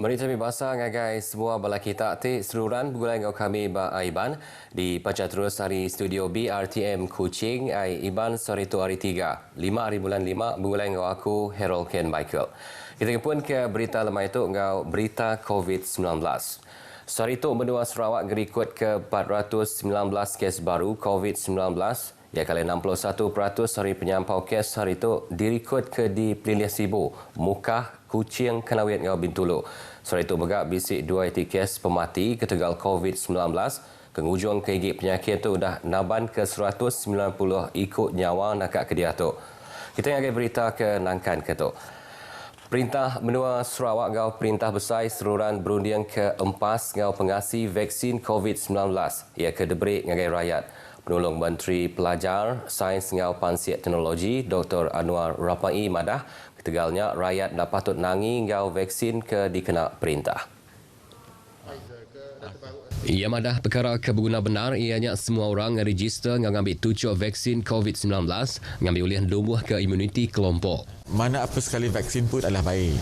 Merita mi basa ngagai semua balaki taktik seluruhan bergulai dengan kami ba Aiban di pacar terus hari studio BRTM Kuching Aiban sore tu hari 3 hari bulan 5 bergulai dengan aku Harold Ken Michael. Kita pun ke berita lemah itu ngau berita COVID-19. Sore itu benua Sarawak gerikut ke 419 kes baru COVID-19. Ya kali 61% hari penyampau kes hari itu dirikut ke di Peliliah Sibu, Mukah, Kuching, Kenawit dengan Bintulu. Sore itu begak bisik 2 kes pemati ketegal COVID-19. Kengujung kegig penyakit itu dah naban ke 190 ikut nyawa nakak ke dia tu. Kita yang akan berita ke Nangkan ke tu. Perintah Benua Sarawak ngau perintah besar seluruhan berundian ke empas ngau pengasi vaksin COVID-19. Ia ke debrik ngagai rakyat. Penolong Menteri Pelajar, Sains ngau Pansiat Teknologi Dr. Anwar Rapai madah ketegalnya rakyat dah patut nangi ngau vaksin ke dikena perintah. Ia madah perkara keberguna benar ianya semua orang register ngambil tujuh vaksin COVID-19 ngambil oleh lumbuh ke imuniti kelompok. Mana apa sekali vaksin pun adalah baik.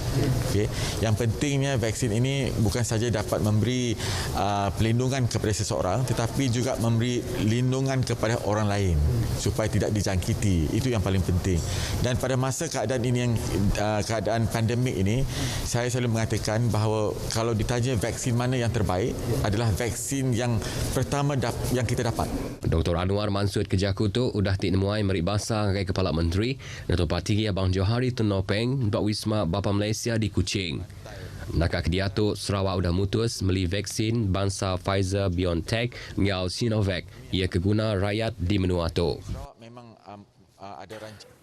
Okay. Yang pentingnya vaksin ini bukan saja dapat memberi pelindungan kepada seseorang tetapi juga memberi lindungan kepada orang lain supaya tidak dijangkiti. Itu yang paling penting. Dan pada masa keadaan ini yang keadaan pandemik ini, saya selalu mengatakan bahawa kalau ditanya vaksin mana yang terbaik adalah vaksin yang pertama yang kita dapat. Dr. Anwar Mansud Kejakutu udah tiknemuai meribasa dengan Kepala Menteri Dato' Patigi Abang Johari Tunopeng Bak Wisma Bapa Malaysia di Kuching. Nakak dia tu Sarawak udah mutus beli vaksin bangsa Pfizer BioNTech ngau Sinovac ia keguna rakyat di menua tu.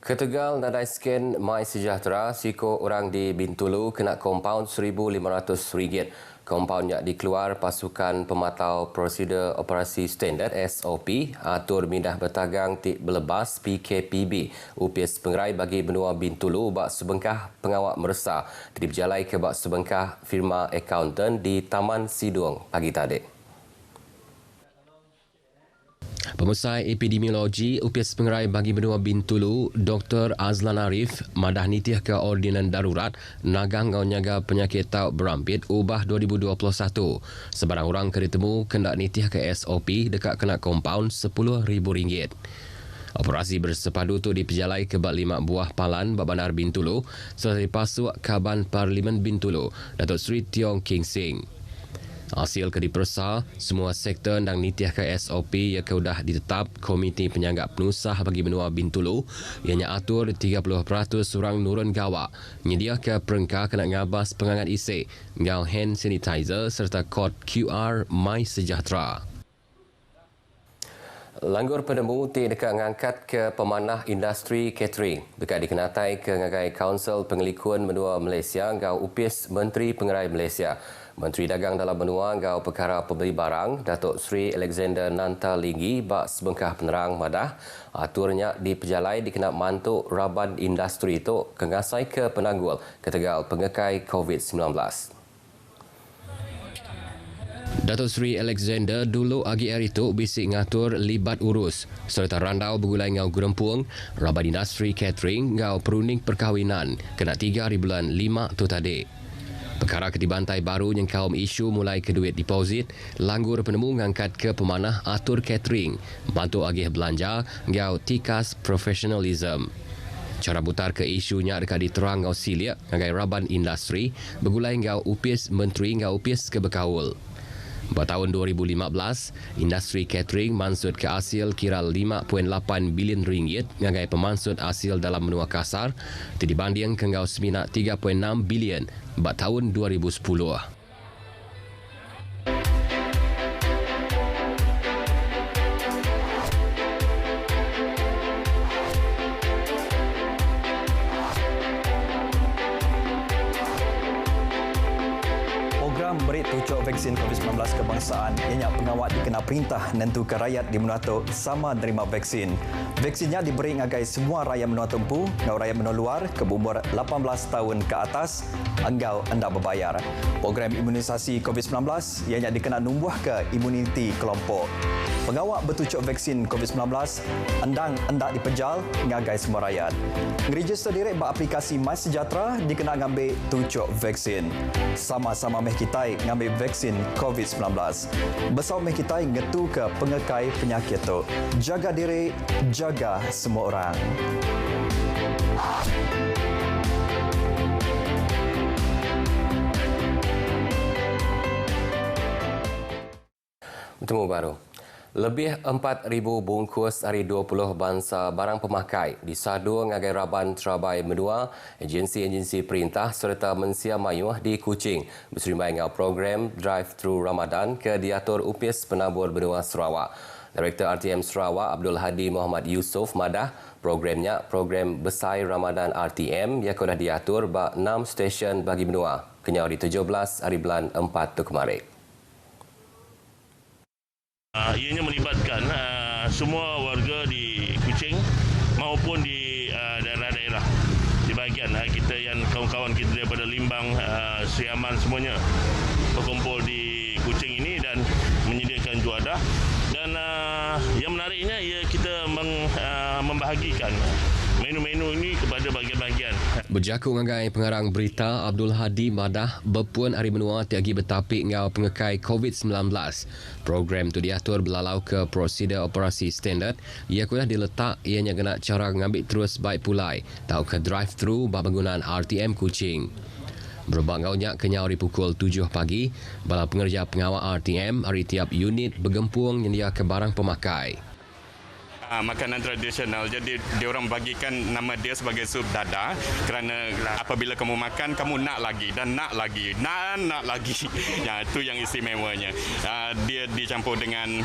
Ketegal nadai sken My Sejahtera siko orang di Bintulu kena kompaun RM1,500. Kompaun yang dikeluar pasukan pematau prosedur operasi standard SOP atur mindah bertagang tik belebas PKPB UPS pengerai bagi benua Bintulu bak sebengkah pengawak meresah berjalai ke bak sebengkah firma accountant di Taman Sidung pagi tadi. Pemusai epidemiologi UPS pengerai bagi benua Bintulu Dr. Azlan Arif madah nitih ke ordinan darurat nagang ngau nyaga penyakit tauk berampit ubah 2021. Sebarang orang ketemu kendak nitih ke SOP dekat kena kompaun RM10,000. Operasi bersepadu tu diperjalai ke bak 5 buah palan bak bandar Bintulu serta dipasuk Kaban Parlimen Bintulu Datuk Seri Tiong King Sing. Hasil ke dipersa, semua sektor dan nitih ke SOP yang sudah ditetap Komiti Penyanggap Penusah bagi benua Bintulu ianya atur 30% orang nurun gawak nyedia ke perengkah kena ngabas pengangat isik ngau hand sanitizer serta kod QR My Sejahtera. Langgur penemu dekat ngangkat ke pemanah industri catering dekat dikenatai ke ngagai Kaunsil Pengelikuan Benua Malaysia ngau UPS Menteri Pengerai Malaysia. Menteri Dagang dalam benua ngau perkara pembeli barang Datuk Seri Alexander Nanta Linggi bak sebengkah penerang madah aturnya di pejalai dikena mantuk raban industri itu kengasai ke penanggul ketegal pengekai COVID-19. Datuk Seri Alexander dulu agi hari itu bisik ngatur libat urus serta randau bergulai ngau gerempuang raban industri catering ngau perunding perkahwinan kena 3 hari bulan 5 tu tadi. Perkara ketibantai baru yang kaum isu mulai ke duit deposit, langgur penemu ngangkat ke pemanah atur catering, bantu agih belanja, ngau tikas profesionalism. Cara butar ke isunya dekat diterang ngau siliak, ngagai raban industri, bergulai ngau UPS Menteri ngau UPS ke Bekaul. Pada tahun 2015, industri catering mansud ke hasil kira 5.8 bilion ringgit ngagai pemansud hasil dalam menua kasar dibanding ke ngau seminat 3.6 bilion pada tahun 2010. Program Berit tucuk vaksin COVID-19 kebangsaan ianya pengawal dikena perintah nentu ke rakyat di Menuatu sama menerima vaksin. Vaksinnya diberi ngagai semua rakyat Menuatu empu, ngau rakyat Menuatu luar ke umur 18 tahun ke atas, anggau anda berbayar. Program imunisasi COVID-19 ianya dikena numbuh ke imuniti kelompok. Pengawal bertucuk vaksin COVID-19 endang hendak dipejal ngagai semua rakyat. Ngeregister direct beraplikasi MySejahtera dikena ngambil tucuk vaksin. Sama-sama meh kita ngambil vaksin COVID-19. Bersama meh kita ngetu ke pengekai penyakit tu. Jaga diri, jaga semua orang. Bertemu baru. Lebih 4,000 bungkus hari 20 bangsa barang pemakai disadu ngagai Raban Terabai Menua, agensi-agensi perintah serta Mensia Mayuh di Kuching berserimbai dengan program Drive-Thru Ramadan ke diatur UPIS Penabur Benua Sarawak. Direktur RTM Sarawak Abdul Hadi Muhammad Yusof madah programnya program Besai Ramadan RTM yang sudah diatur bak 6 stesen bagi benua kenyau di 17 hari bulan 4 tu kemarin. Ianya melibatkan semua warga di Kuching maupun di daerah-daerah di bahagian kita yang kawan-kawan kita daripada Limbang, Sri Aman semuanya berkumpul di Kuching ini dan menyediakan juadah. Dan yang menariknya ia kita membahagikan menu-menu ini kepada bahagian-bahagian. Berjakung ngagai pengarang berita Abdul Hadi madah berpuan hari menua tiagi bertapik ngau pengekai COVID-19. Program tu diatur belalau ke prosedur operasi standard. Ia kulah diletak ianya kena cara ngambil terus baik pulai. Tau ke drive-thru bak penggunaan RTM Kuching. Berubah ngaunya kenyau di pukul 7 pagi, bala pengerja pengawal RTM hari tiap unit bergempung nyedia ke barang pemakai. Makanan tradisional, jadi diorang bagikan nama dia sebagai sup dada kerana apabila kamu makan kamu nak lagi dan nak lagi dan nak lagi. Ya, itu yang istimewanya. Dia dicampur dengan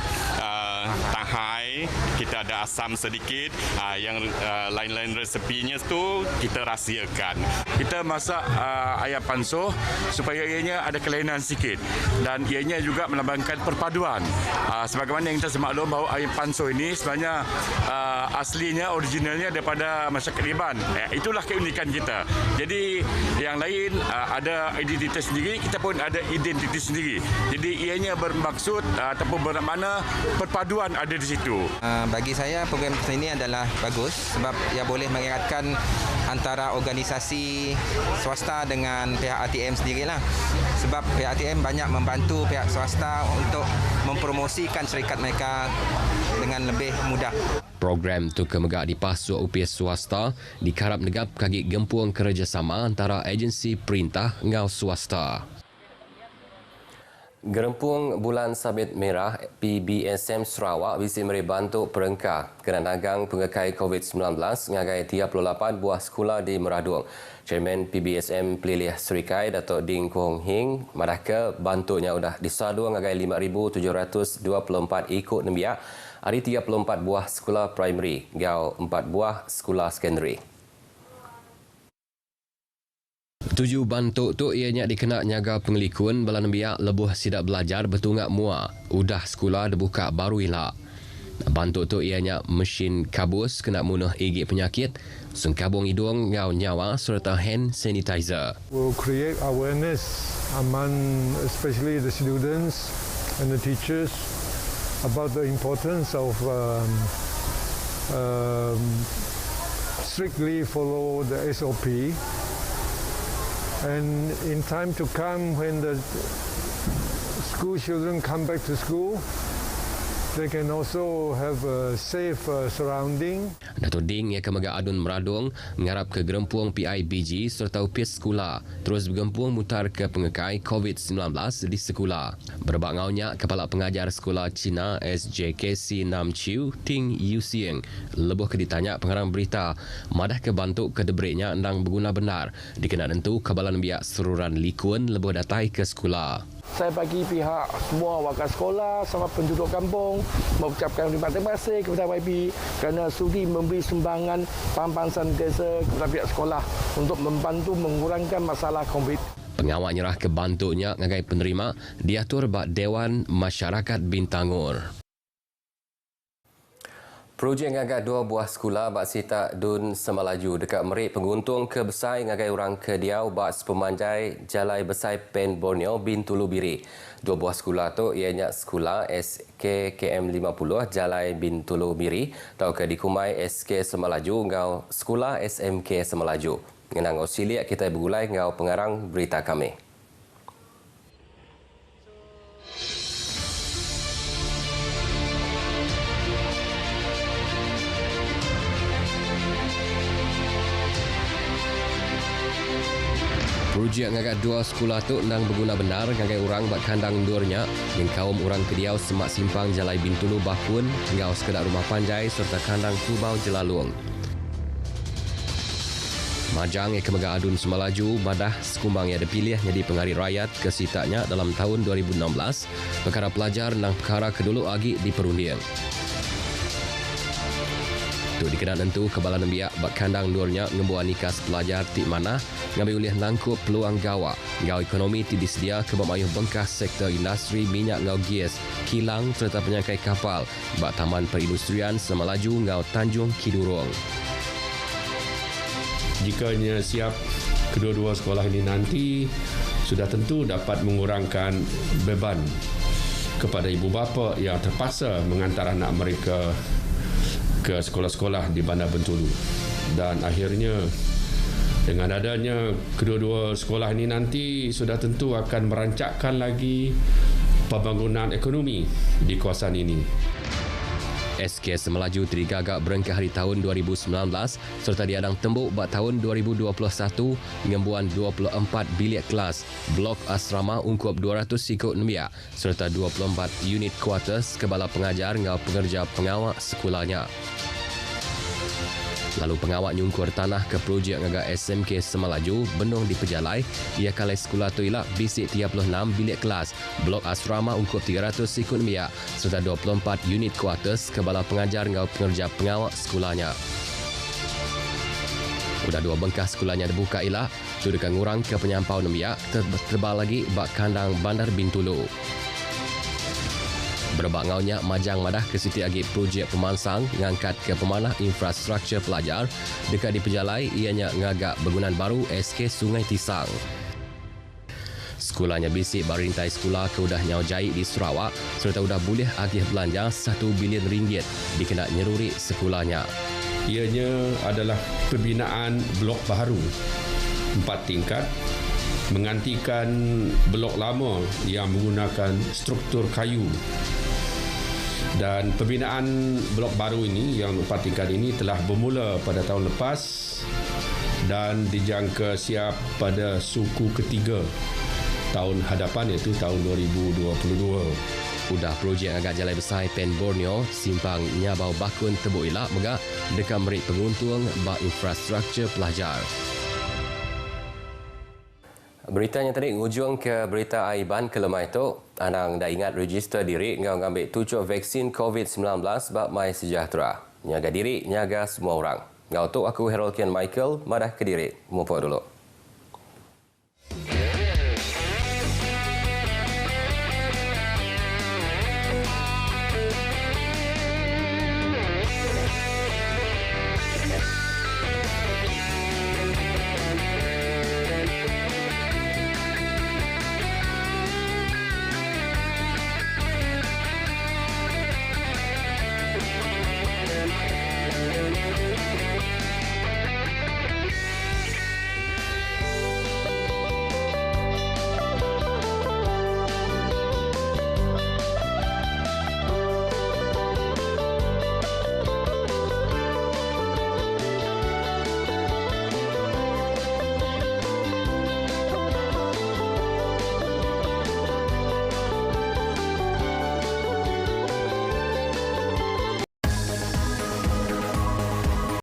tahai, kita ada asam sedikit, yang lain-lain resepinya tu kita rahsiakan. Kita masak ayam pansuh supaya ianya ada kelainan sikit dan ianya juga melambangkan perpaduan. Sebagaimana yang kita semaklum bahawa ayam pansuh ini sebenarnya aslinya, originalnya daripada masyarakat Iban. Itulah keunikan kita. Jadi yang lain ada identitas sendiri, kita pun ada identitas sendiri. Jadi ianya bermaksud ataupun bermakna perpaduan ada di situ. Bagi saya program ini adalah bagus sebab ia boleh mengeratkan antara organisasi swasta dengan pihak RTM sendirilah. Sebab pihak RTM banyak membantu pihak swasta untuk mempromosikan syarikat mereka dengan lebih mudah. Program tu kemegak dipasuk UPIS swasta dikarap negap kaki gempuang kerjasama antara agensi perintah ngau swasta. Gerempung Bulan Sabit Merah PBSM Sarawak bisi meri bantu perengkah kena nagang pengekai COVID-19 ngagai 38 buah sekolah di Meradung. Chairman PBSM Pelilih Serikai Datuk Ding Kuong Hing madaka bantunya sudah disadu ngagai 5,724 ikut nembiak hari 34 buah sekolah primary gau 4 buah sekolah sekondari. 7 bantuk tu ianya dikena nyaga pengelikun bala nembiak lebuh sidak belajar betungak mua. Udah sekolah dibuka baru ilak. Bantuk tu ianya mesin kabus kena munuh igi penyakit, sengkabung hidung ngau nyawa serta hand sanitizer. We'll create awareness among especially the students and the teachers about the importance of strictly follow the SOP. And in time to come, when the school children come back to school, they can also have a safe surrounding. Datuk Ding yang kemegak adun Meradung ngarap ke gerempuang PIBG serta UPIS sekolah terus bergempung mutar ke pengekai COVID-19 di sekolah. Berbak ngaunya Kepala Pengajar Sekolah Cina SJKC Nam Chiu Ting Yu Sieng lebuh ke ditanya pengarang berita madah ke bantuk ke debriknya endang berguna benar dikena tentu kabalan biak seruran likun lebuh datai ke sekolah. Saya bagi pihak semua wakil sekolah sama penduduk kampung mengucapkan terima kasih kepada YB kerana sudi memberi sumbangan pam-pam sanitizer kepada pihak sekolah untuk membantu mengurangkan masalah COVID. Pengawal nyerah ke bantuknya ngagai penerima diatur bak Dewan Masyarakat Bintangor. Projek ngagak 2 buah sekolah bak Sita Dun Semalaju dekat Merik penguntung ke Besai ngagai orang ke Diau bak Sepemanjai Jalai Besai Pen Borneo Bintulu Biri. 2 buah sekolah tu ianya sekolah SK KM50 Jalai Bintulu Biri atau ke dikumai SK Semalaju ngau sekolah SMK Semalaju. Ngenang Ausilia kita bergulai ngau pengarang berita kami. Projek ngagak 2 sekolah tu nang berguna benar ngagai orang bak kandang durnya yang kaum orang Kediau Semak Simpang Jalai Bintulu Bakun ngau sekedar rumah panjai serta kandang Kubau Jelalung. Majang ke Mega Adun Semalaju badah sekumbang yang dipilih jadi pengarih rakyat ke Sitanya dalam tahun 2016 perkara pelajar nang perkara kedulu agi di perundian. Tu dikenal tentu kebalan biak bak kandang durnya ngembuan nikas pelajar ti mana ngambil ulih nangkup peluang gawa ngau ekonomi ti disedia ke mayuh bengkah sektor industri minyak ngau gas kilang serta penyangkai kapal bak Taman Perindustrian Semalaju ngau Tanjung Kidurong. Jikanya siap kedua-dua sekolah ini nanti sudah tentu dapat mengurangkan beban kepada ibu bapa yang terpaksa mengantar anak mereka ke sekolah-sekolah di Bandar Bintulu. Dan akhirnya dengan adanya kedua-dua sekolah ini nanti sudah tentu akan merancakkan lagi pembangunan ekonomi di kawasan ini. SK Semalaju terigagak berengkah di tahun 2019 serta diadang tembuk bak tahun 2021 ngembuan 24 bilik kelas, blok asrama ungkup 200 sikut nembiak serta 24 unit quarters kebala pengajar ngau pengerja pengawal sekolahnya. Lalu pengawal nyungkur tanah ke projek ngagak SMK Semalaju benung di Pejalai, ia kalai sekolah tu ialah bisik 36 bilik kelas, blok asrama ungkup 300 sikut nembiak serta 24 unit quarters kebala pengajar ngau pengerja pengawal sekolahnya. Udah 2 bengkah sekolahnya dibuka ialah tu dekat ngurang ke penyampau nembiak terbal lagi bak kandang Bandar Bintulu. Berbak ngaunya majang madah ke Siti Agi projek pemansang ngangkat ke pemanah infrastruktur pelajar dekat di Pejalai ianya ngagak bangunan baru SK Sungai Tisang. Sekolahnya bisik barintai sekolah ke udah nyau jahit di Sarawak serta udah boleh agih belanja 1 bilion ringgit dikena nyeruri sekolahnya. Ianya adalah pembinaan blok baru 4 tingkat menggantikan blok lama yang menggunakan struktur kayu. Dan pembinaan blok baru ini yang 4 tingkat ini telah bermula pada tahun lepas dan dijangka siap pada suku ketiga tahun hadapan iaitu tahun 2022. Udah projek agak Jalai Besar Pen Borneo simpang Nyabau Bakun Tebuk Ilak megak dekat Merik penguntung bak infrastruktur pelajar. Beritanya tadi ngujung ke berita Aiban kelemai itu. Anang dah ingat register diri ngau ngambil 7 vaksin COVID-19 bak My Sejahtera. Nyaga diri, nyaga semua orang. Ngau tu aku Harold Kian Michael, madah ke diri. Mumpuk dulu.